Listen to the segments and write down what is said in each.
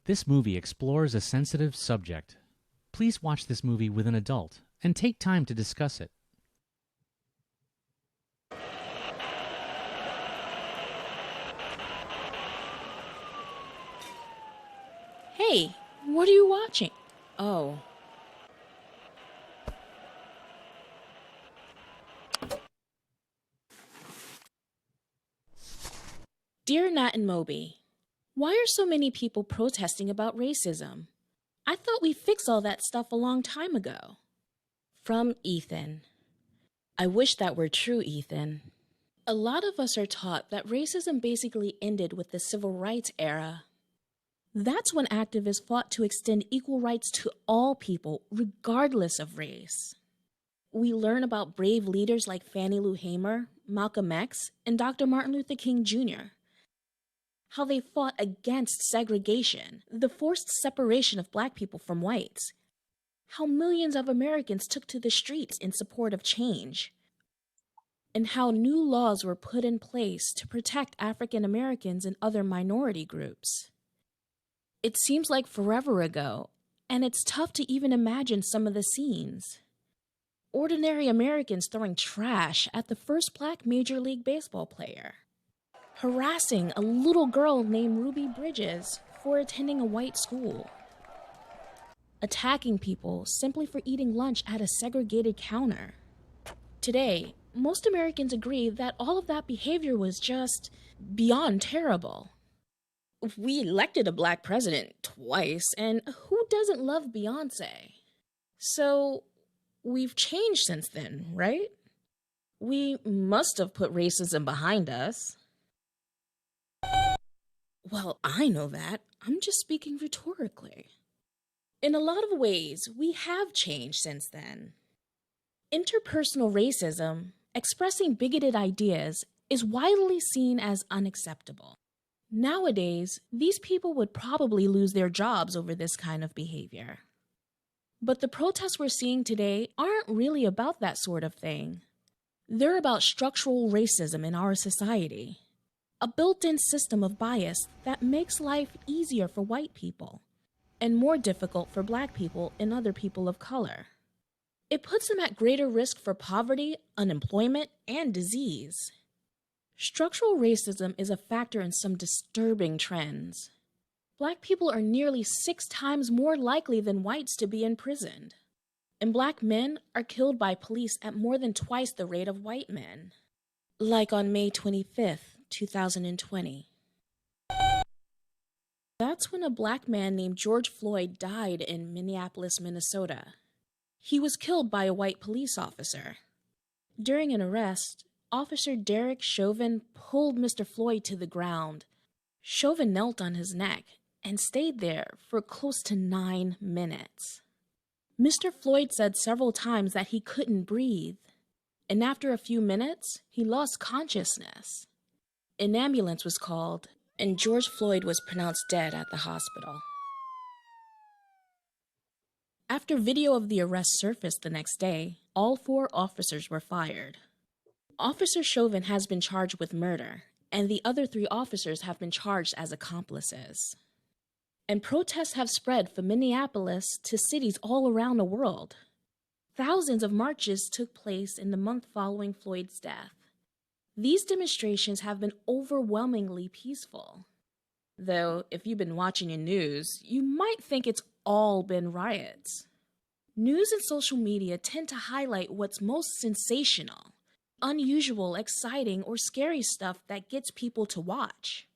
This movie explores a sensitive subject. Please watch this movie with an adult and take time to discuss it. Hey, what are you watching? Oh. Dear Nat and Moby, why are so many people protesting about racism? I thought we fixed all that stuff a long time ago. From Ethan. I wish that were true, Ethan. A lot of us are taught that racism basically ended with the civil rights era. That's when activists fought to extend equal rights to all people, regardless of race. We learn about brave leaders like Fannie Lou Hamer, Malcolm X, and Dr. Martin Luther King Jr., how they fought against segregation, the forced separation of Black people from whites, how millions of Americans took to the streets in support of change, and how new laws were put in place to protect African Americans and other minority groups. It seems like forever ago, and it's tough to even imagine some of the scenes. Ordinary Americans throwing trash at the first Black Major League Baseball player, harassing a little girl named Ruby Bridges for attending a white school, attacking people simply for eating lunch at a segregated counter. Today, most Americans agree that all of that behavior was just beyond terrible. We elected a Black president twice, and who doesn't love Beyonce? So, we've changed since then, right? We must have put racism behind us. Well, I know that. I'm just speaking rhetorically. In a lot of ways, we have changed since then. Interpersonal racism, expressing bigoted ideas, is widely seen as unacceptable. Nowadays, these people would probably lose their jobs over this kind of behavior. But the protests we're seeing today aren't really about that sort of thing. They're about structural racism in our society, a built-in system of bias that makes life easier for white people and more difficult for Black people and other people of color. It puts them at greater risk for poverty, unemployment, and disease. Structural racism is a factor in some disturbing trends. Black people are nearly 6 times more likely than whites to be imprisoned, and Black men are killed by police at more than twice the rate of white men, like on May 25th, 2020. That's when a Black man named George Floyd died in Minneapolis, Minnesota. He was killed by a white police officer. During an arrest, Officer Derek Chauvin pulled Mr. Floyd to the ground. Chauvin knelt on his neck and stayed there for close to 9 minutes. Mr. Floyd said several times that he couldn't breathe, and after a few minutes, he lost consciousness. An ambulance was called, and George Floyd was pronounced dead at the hospital. After video of the arrest surfaced the next day, all 4 officers were fired. Officer Chauvin has been charged with murder, and the other 3 officers have been charged as accomplices. And protests have spread from Minneapolis to cities all around the world. Thousands of marches took place in the month following Floyd's death. These demonstrations have been overwhelmingly peaceful. Though, if you've been watching the news, you might think it's all been riots. News and social media tend to highlight what's most sensational, unusual, exciting, or scary stuff that gets people to watch.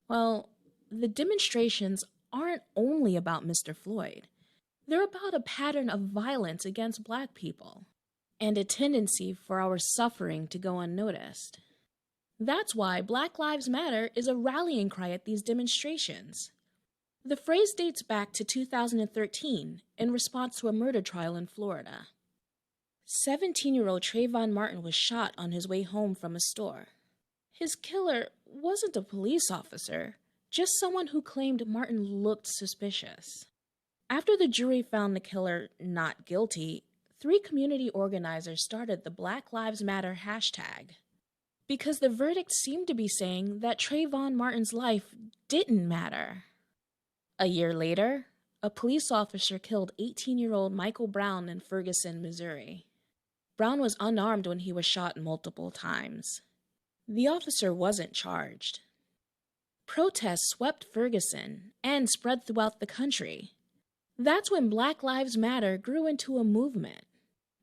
Well, the demonstrations aren't only about Mr. Floyd. They're about a pattern of violence against Black people and a tendency for our suffering to go unnoticed. That's why Black Lives Matter is a rallying cry at these demonstrations. The phrase dates back to 2013 in response to a murder trial in Florida. 17-year-old Trayvon Martin was shot on his way home from a store. His killer wasn't a police officer, just someone who claimed Martin looked suspicious. After the jury found the killer not guilty, 3 community organizers started the Black Lives Matter hashtag, because the verdict seemed to be saying that Trayvon Martin's life didn't matter. A year later, a police officer killed 18-year-old Michael Brown in Ferguson, Missouri. Brown was unarmed when he was shot multiple times. The officer wasn't charged. Protests swept Ferguson and spread throughout the country. That's when Black Lives Matter grew into a movement,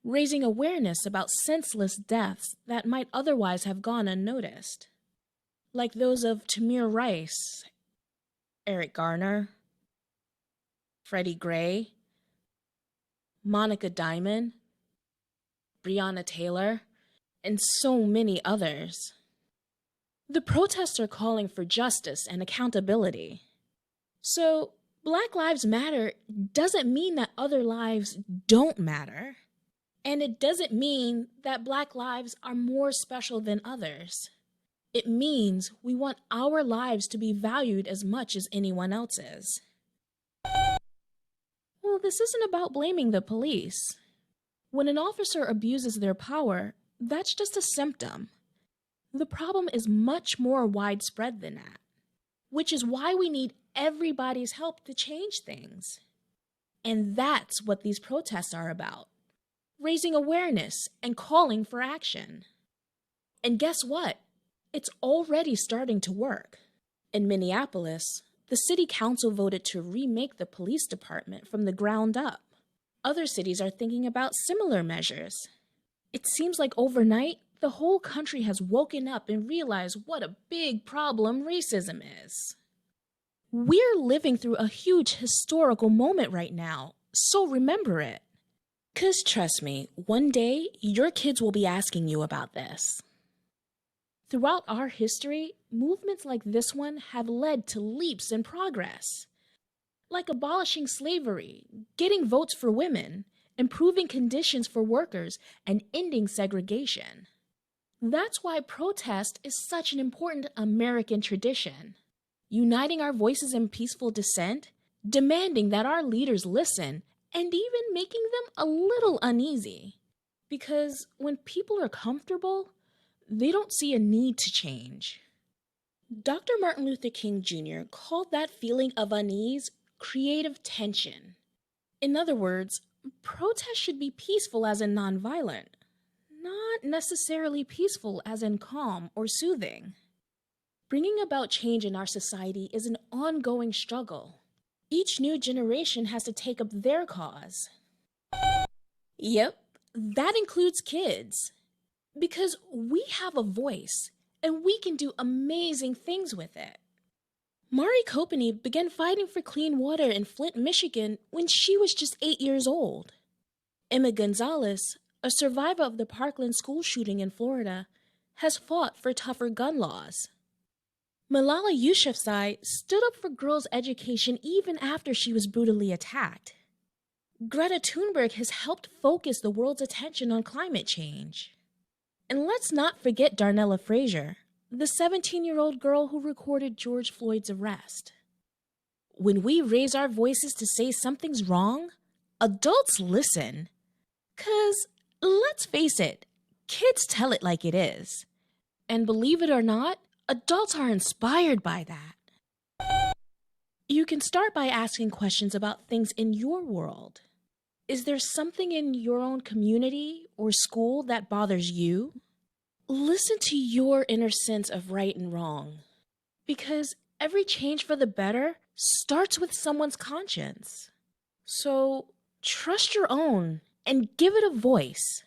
raising awareness about senseless deaths that might otherwise have gone unnoticed, like those of Tamir Rice, Eric Garner, Freddie Gray, Monica Diamond, Breonna Taylor, and so many others. The protests are calling for justice and accountability. So, Black Lives Matter doesn't mean that other lives don't matter. And it doesn't mean that Black lives are more special than others. It means we want our lives to be valued as much as anyone else's. Well, this isn't about blaming the police. When an officer abuses their power, that's just a symptom. The problem is much more widespread than that, which is why we need everybody's help to change things. And that's what these protests are about, raising awareness and calling for action. And guess what? It's already starting to work. In Minneapolis, the city council voted to remake the police department from the ground up. Other cities are thinking about similar measures. It seems like overnight, the whole country has woken up and realized what a big problem racism is. We're living through a huge historical moment right now, so remember it. 'Cause trust me, one day your kids will be asking you about this. Throughout our history, movements like this one have led to leaps in progress, like abolishing slavery, getting votes for women, improving conditions for workers, and ending segregation. That's why protest is such an important American tradition. Uniting our voices in peaceful dissent, demanding that our leaders listen, and even making them a little uneasy. Because when people are comfortable, they don't see a need to change. Dr. Martin Luther King Jr. called that feeling of unease creative tension. In other words, protest should be peaceful as in nonviolent, not necessarily peaceful as in calm or soothing. Bringing about change in our society is an ongoing struggle. Each new generation has to take up their cause. Yep, that includes kids. Because we have a voice, and we can do amazing things with it. Mari Copeny began fighting for clean water in Flint, Michigan when she was just 8 years old. Emma Gonzalez, a survivor of the Parkland school shooting in Florida, has fought for tougher gun laws. Malala Yousafzai stood up for girls' education even after she was brutally attacked. Greta Thunberg has helped focus the world's attention on climate change. And let's not forget Darnella Frazier, the 17-year-old girl who recorded George Floyd's arrest. When we raise our voices to say something's wrong, adults listen. 'Cause, let's face it, kids tell it like it is. And believe it or not, adults are inspired by that. You can start by asking questions about things in your world. Is there something in your own community or school that bothers you? Listen to your inner sense of right and wrong. Because every change for the better starts with someone's conscience. So trust your own and give it a voice.